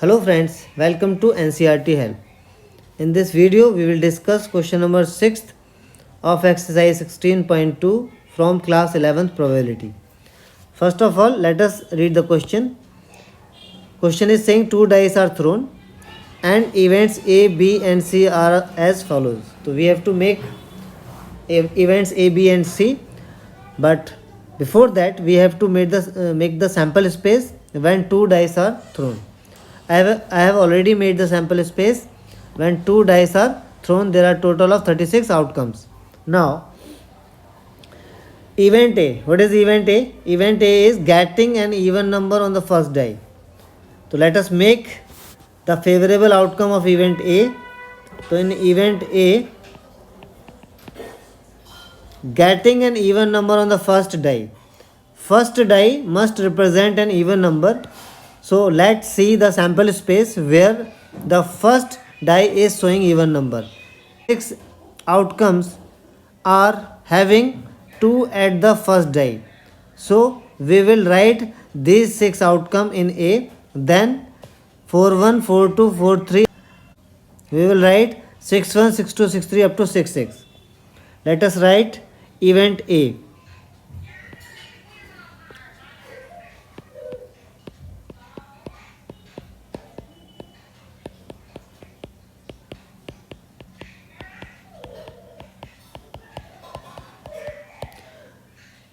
Hello friends, welcome to NCRT Help. In this video, we will discuss question number 6th of exercise 16.2 from class 11th probability. First of all, let us read the question. Question is saying two dice are thrown and events A, B and C are as follows. So we have to make events A, B and C, but before that we have to make the sample space when two dice are thrown. I have already made the sample space. When two dice are thrown, there are total of 36 outcomes. Now, event A. What is event A? Event A is getting an even number on the first die. So let us make the favorable outcome of event A. So in event A, getting an even number on the first die. First die must represent an even number. So let's see the sample space where the first die is showing even number. 6 outcomes are having 2 at the first die. So we will write these 6 outcome in A, then 41, 42, 43. We will write 61, 62, 63 up to 66. Let us write event A.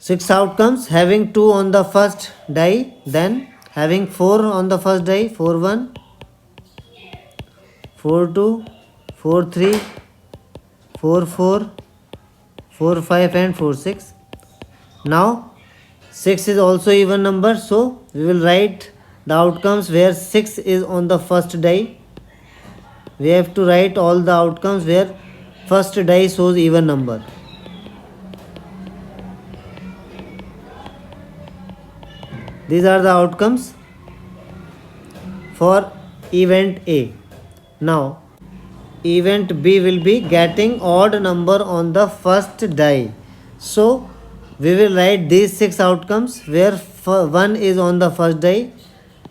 Six outcomes having 2 on the first die, then having 4 on the first die, 41, 42, 43, 44, 45 and 46. Now 6 is also even number, so we will write the outcomes where 6 is on the first die. We have to write all the outcomes where first die shows even number. These are the outcomes for event A. Now, event B will be getting odd number on the first die. So, we will write these 6 outcomes where 1 is on the first die.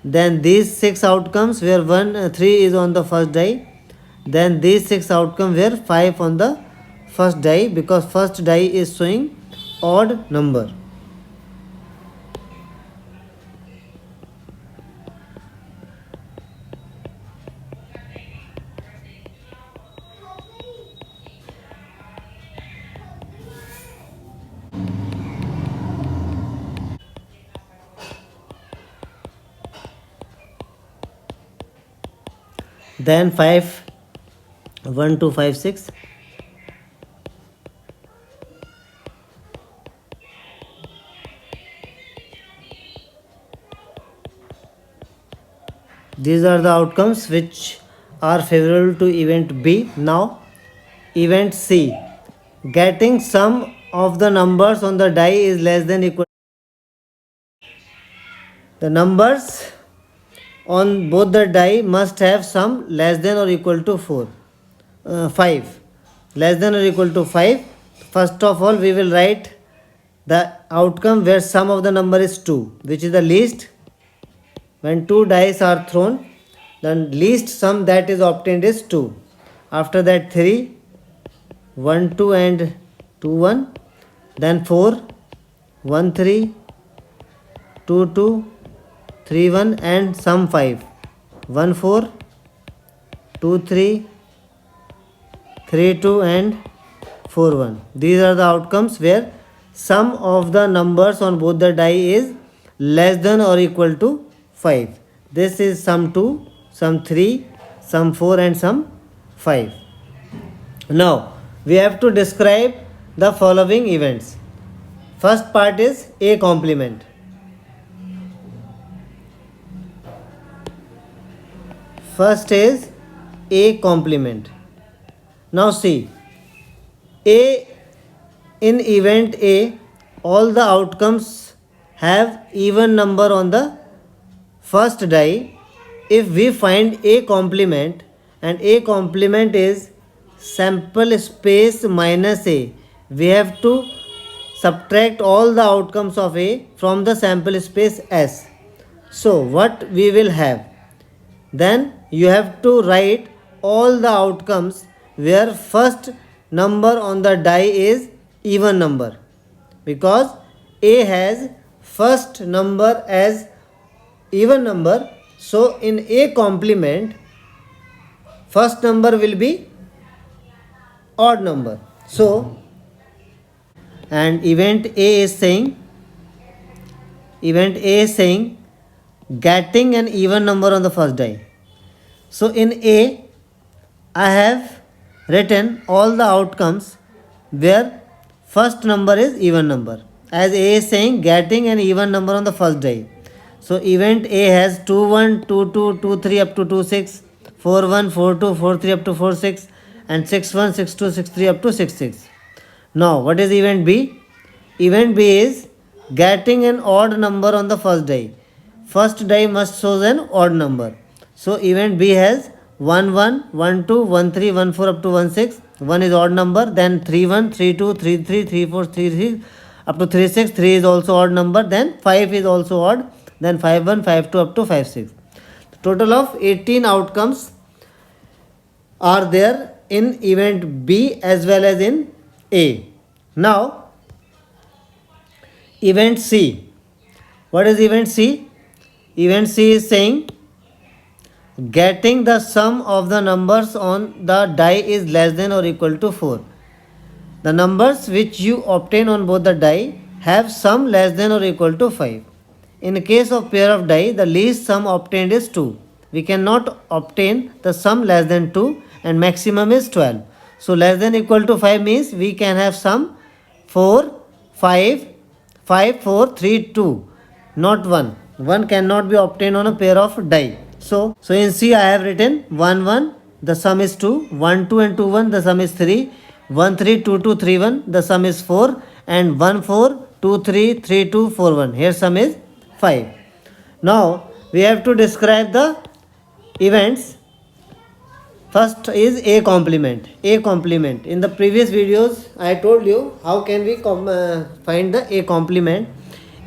Then these 6 outcomes where 3 is on the first die. Then these 6 outcomes where 5 on the first die, because first die is showing odd number. Then 5, 1, 2, 5, 6. These are the outcomes which are favorable to event B. Now, event C. Getting sum of the numbers on the die is less than equal. The numbers on both the die must have sum less than or equal to 5. Less than or equal to 5. First of all, we will write the outcome where sum of the number is 2, which is the least. When two dice are thrown, the least sum that is obtained is 2. After that 3, 1, 2 and 2, 1. Then 4, 1, 3, 2, 2, 3, 1 and sum 5. 1, 4, 2, 3, 3, 2 and 4, 1. These are the outcomes where sum of the numbers on both the die is less than or equal to 5. This is sum 2, sum 3, sum 4 and sum 5. Now, we have to describe the following events. First part is A complement. First is A complement. Now see, A in event A, all the outcomes have even number on the first die. If we find A complement, and A complement is sample space minus A, we have to subtract all the outcomes of A from the sample space S. So what we will have? then you have to write all the outcomes where first number on the die is even number, because A has first number as even number. So in A complement, first number will be odd number. So, and event A is saying getting an even number on the first die. So in A, I have written all the outcomes where first number is even number, as A is saying getting an even number on the first die. So event A has 2 1, 2 2, 2 3 up to 2 6, 4 1, 4 2, 4 3 up to 4 6, and 6 1, 6 2, 6 3 up to 6 6. Now what is event B? Event B is getting an odd number on the first die. First die must show an odd number. So event B has 1 1, 1 2, 1 3, 1 4 up to 1 6. 1 is odd number, then 3 1, 3 2, 3 3, 3 4, 3 3 up to 3 6. 3 is also odd number, then 5 is also odd, then 5 1, 5 2 up to 5 6. The total of 18 outcomes are there in event B as well as in A. Now event C. What is event C? Event C is saying getting the sum of the numbers on the die is less than or equal to 4. The numbers which you obtain on both the die have sum less than or equal to 5. In case of pair of die, the least sum obtained is 2. We cannot obtain the sum less than 2 and maximum is 12. So less than equal to 5 means we can have sum 4, 5, 5, 4, 3, 2, not 1. 1 cannot be obtained on a pair of die. So in C I have written 1 1, the sum is 2, 1 2 and 2 1, the sum is 3, 1 3 2 2 3 1, the sum is 4, and 1 4 2 3 3 2 4 1. Here sum is 5. Now we have to describe the events. First is A complement. A complement. In the previous videos I told you how can we find the A complement.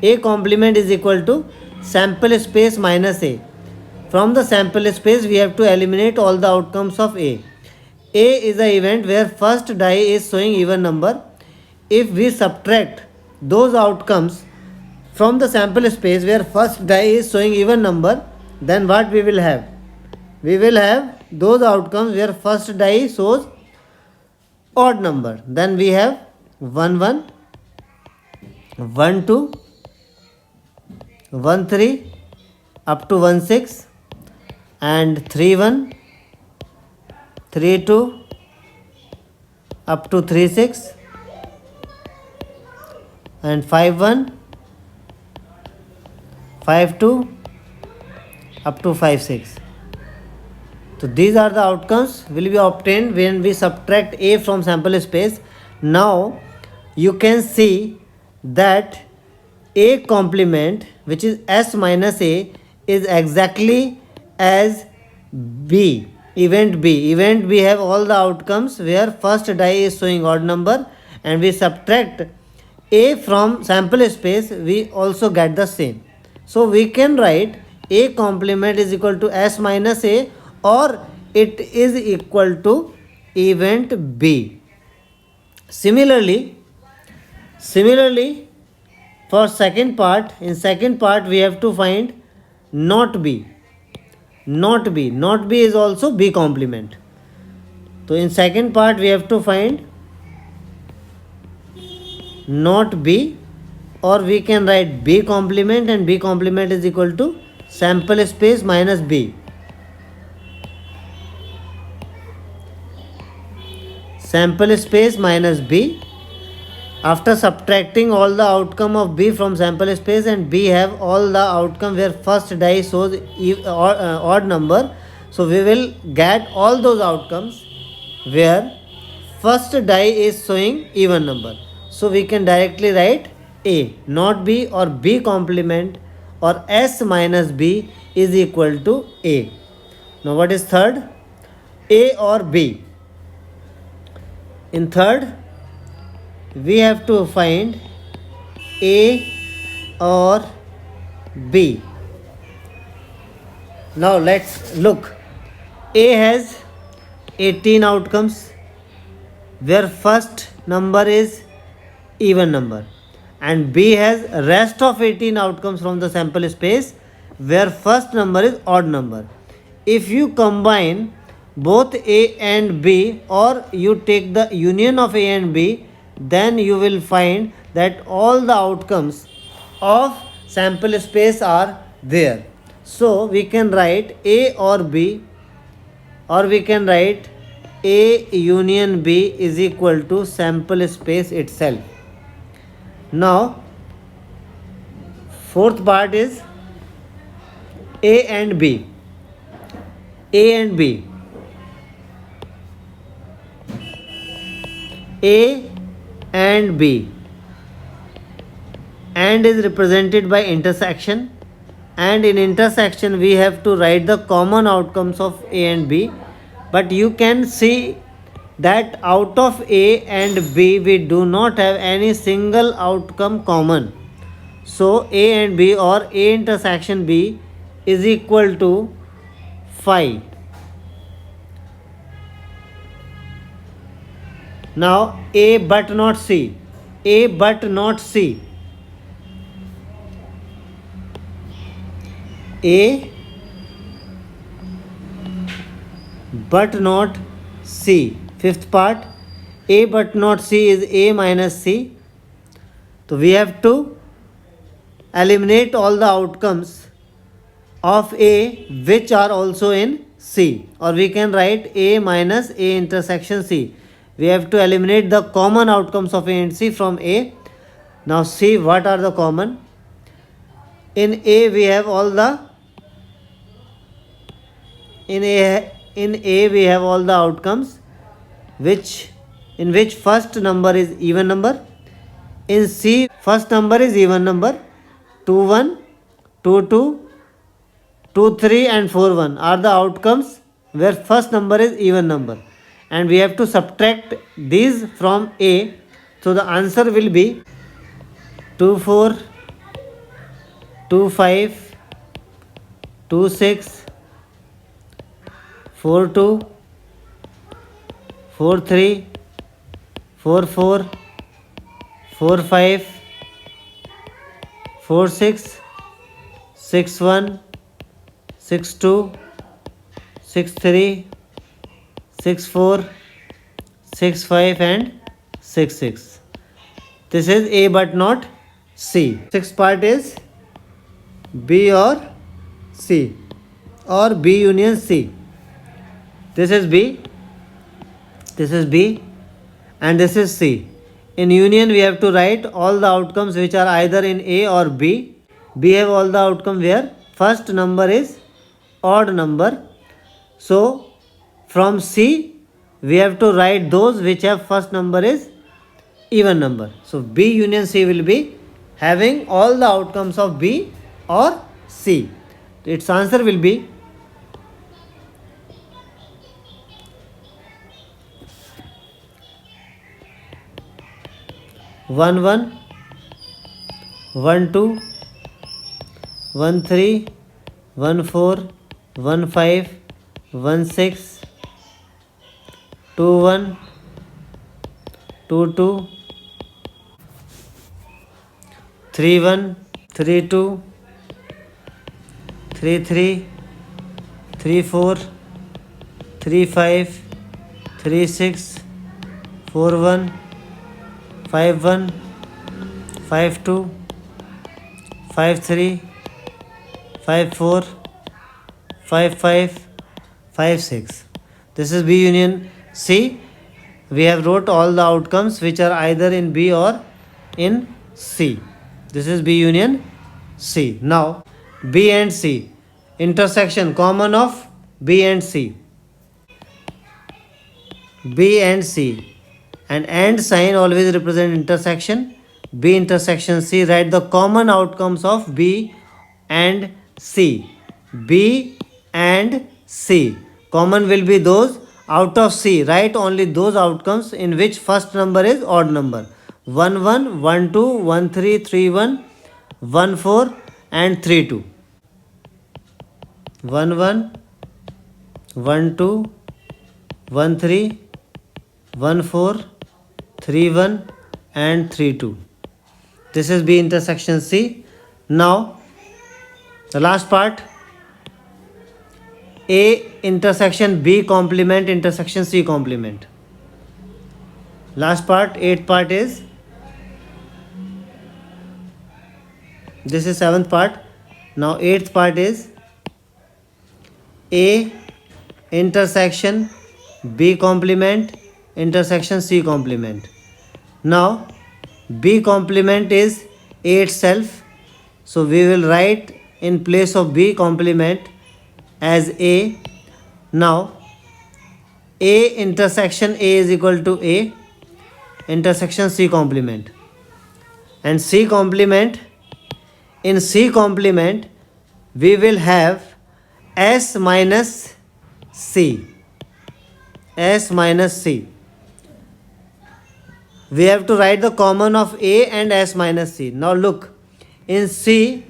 A complement is equal to sample space minus A. From the sample space we have to eliminate all the outcomes of A. A is the event where first die is showing even number. If we subtract those outcomes from the sample space where first die is showing even number, then what we will have? We will have those outcomes where first die shows odd number. Then we have 1 1, 1 2, 1 3 up to 1 6, and 3 1, 3 2 up to 3 6, and 5 1, 5 2 up to 5 6. So these are the outcomes will be obtained when we subtract A from sample space. Now you can see that A complement, which is S minus A, is exactly as B. Event B. Event B have all the outcomes where first die is showing odd number, and we subtract A from sample space, we also get the same. So we can write A complement is equal to S minus A, or it is equal to event B. Similarly, for second part, in second part we have to find not B. Not B is also B complement. So in second part we have to find not B, or we can write B complement, and B complement is equal to sample space minus B. Sample space minus B. After subtracting all the outcome of B from sample space, and B have all the outcome where first die shows odd number, so we will get all those outcomes where first die is showing even number. So we can directly write A, not B, or B complement, or S minus B is equal to A. Now what is third? A or B. In third, we have to find A or B. Now let's look. A has 18 outcomes where first number is even number, and B has rest of 18 outcomes from the sample space where first number is odd number. If you combine both A and B, or you take the union of A and B, then you will find that all the outcomes of sample space are there. So we can write A or B, or we can write A union B is equal to sample space itself. Now fourth part is A and B. A and B. A and B. And is represented by intersection, and in intersection we have to write the common outcomes of A and B. But you can see that out of A and B we do not have any single outcome common. So A and B, or A intersection B, is equal to 5. Now A but not C. A but not C. A but not C. Fifth part, A but not C is A minus C. So we have to eliminate all the outcomes of A which are also in C, or we can write A minus A intersection C. We have to eliminate the common outcomes of A and C from A. Now see what are the common. In A we have all the in A we have all the outcomes in which first number is even number. In C first number is even number. 2 1, 2 2, 2 3 and 4 1 are the outcomes where first number is even number, and we have to subtract these from A. So the answer will be 2 4, 2 5, 2 6, 4 2, 4 3, 4 4, 4 5, 4 6, 6 1, 6 2, 6 3, 6 4, 6 5 and 6 6. This is A but not C. Sixth part is B or C, or B union C. This is B, this is B, and this is C. In union we have to write all the outcomes which are either in A or B. B have all the outcomes where first number is odd number. So from C we have to write those which have first number is even number. So B union C will be having all the outcomes of B or C. Its answer will be 1 1, 1 2, 1 3, 1 4, 1 5, 1 6, 2 1, 2 2, 3 1, 3 2, 3 3, 3 4, 3 5, 3 6, 4 1, 5 1, 5 2, 5 3, 5 4, 5 5, 5 6. This is B union C. We have wrote all the outcomes which are either in B or in C. This is B union C. Now B and C, intersection common of B and C. B and C, and sign always represent intersection. B intersection C, write the common outcomes of B and C. B and C, common will be those out of C. Write only those outcomes in which first number is odd number. 1 1, 1 2, 1 3, 3 1, 1 4 and 3 2. 1 1, 1 2, 1 3, 1 4, 3 1 and 3 2. This is B intersection C. Now the last part, A intersection B complement intersection C complement. Last part, 8th part is, this is 7th part. Now 8th part is A intersection B complement intersection C complement. Now B complement is A itself, so we will write in place of B complement as A. Now A intersection A is equal to A intersection C complement, and C complement, in C complement we will have S minus C. S minus C. We have to write the common of A and S minus C. Now look, in C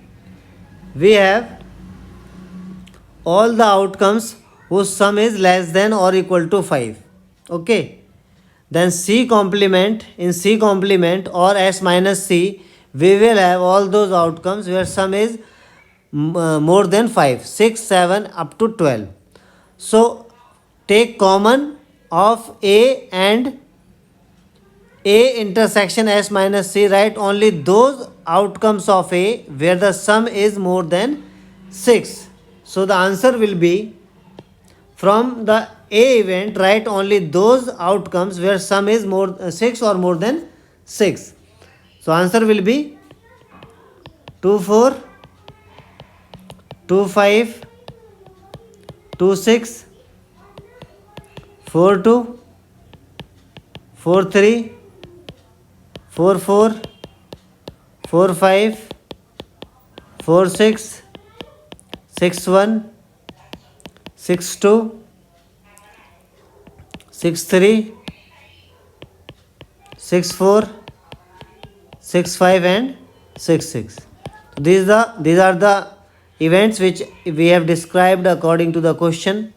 we have all the outcomes whose sum is less than or equal to 5. Okay. Then C complement, in C complement or S minus C, we will have all those outcomes where sum is more than 5, 6, 7 up to 12. So take common of A and A intersection S minus C, write only those outcomes of A where the sum is more than 6. So the answer will be, from the A event, write only those outcomes where sum is more 6 or more than 6. So answer will be 2 4, 2 5, 2 6, 4 2, 4 3, 4 4, 4 5, 4 6, 6 1, 6 2, 6 3, 6 4, 6 5 and 6 6. These are the events which we have described according to the question.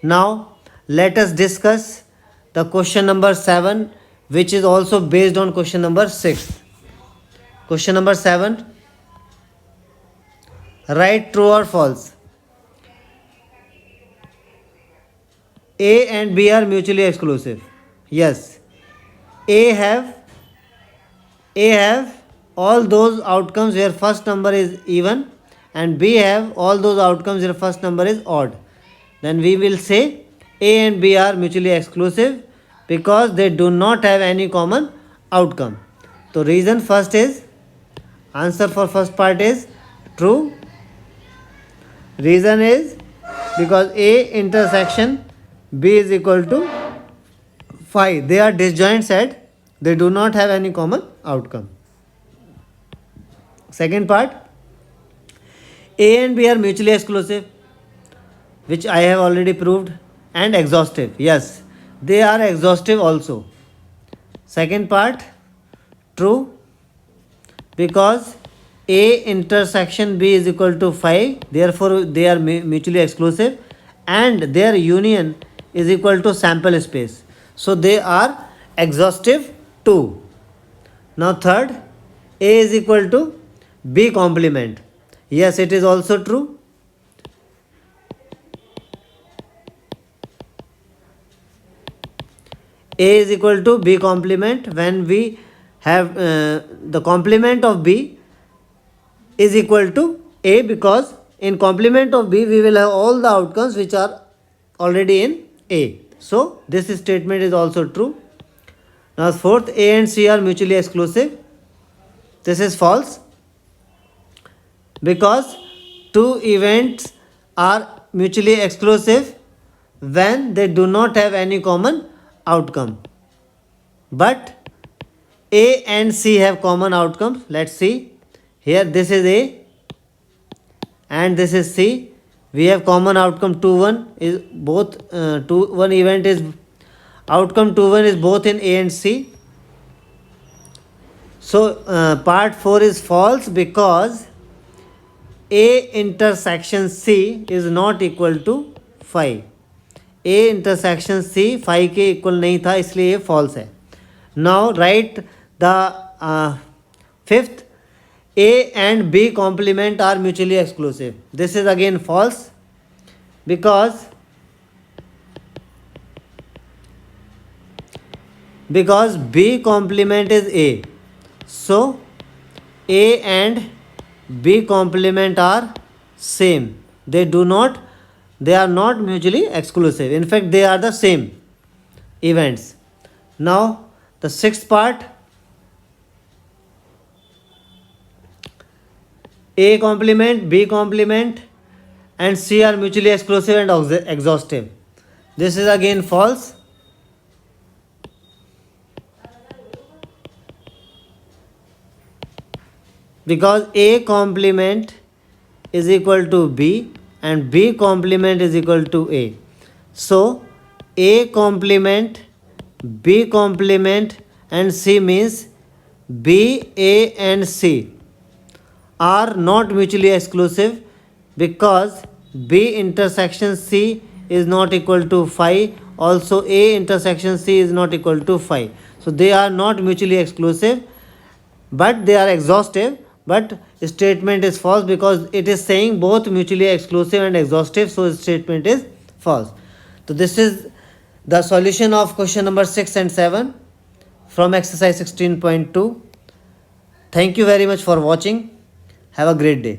Now let us discuss the question number 7, which is also based on question number 6. Question number 7. Write true or false. A and B are mutually exclusive. Yes. A have all those outcomes where first number is even, and B have all those outcomes where first number is odd. Then we will say A and B are mutually exclusive because they do not have any common outcome. So reason first is, answer for first part is true. Reason is because A intersection B is equal to 5. They are disjoint set. They do not have any common outcome. Second part, A and B are mutually exclusive, which I have already proved, and exhaustive. Yes, they are exhaustive also. Second part, true, because A intersection B is equal to 5. Therefore, they are mutually exclusive, and their union is equal to sample space. So they are exhaustive too. Now third, A is equal to B complement. Yes, it is also true. A is equal to B complement when we have the complement of B is equal to A, because in complement of B we will have all the outcomes which are already in A. So this statement is also true. Now fourth, A and C are mutually exclusive. This is false, because two events are mutually exclusive when they do not have any common outcome. But A and C have common outcomes. Let's see. Here this is A and this is C. We have common outcome 2 1 is both 1 event is outcome 2 1 is both in A and C. So part 4 is false because A intersection C is not equal to 5. A intersection C 5 के equal नहीं था, इसलिए ये false है. Now right the fifth. A and B complement are mutually exclusive. This is again false because B complement is A. So A and B complement are same. They are not mutually exclusive. In fact, they are the same events. Now the sixth part. A complement, B complement and C are mutually exclusive and exhaustive. This is again false. Because A complement is equal to B and B complement is equal to A. So A complement, B complement and C means B, A and C are not mutually exclusive because B intersection C is not equal to 5. Also A intersection C is not equal to 5. So they are not mutually exclusive, but they are exhaustive. But statement is false because it is saying both mutually exclusive and exhaustive. So statement is false. So this is the solution of question number 6 and 7 from exercise 16.2. Thank you very much for watching. Have a great day.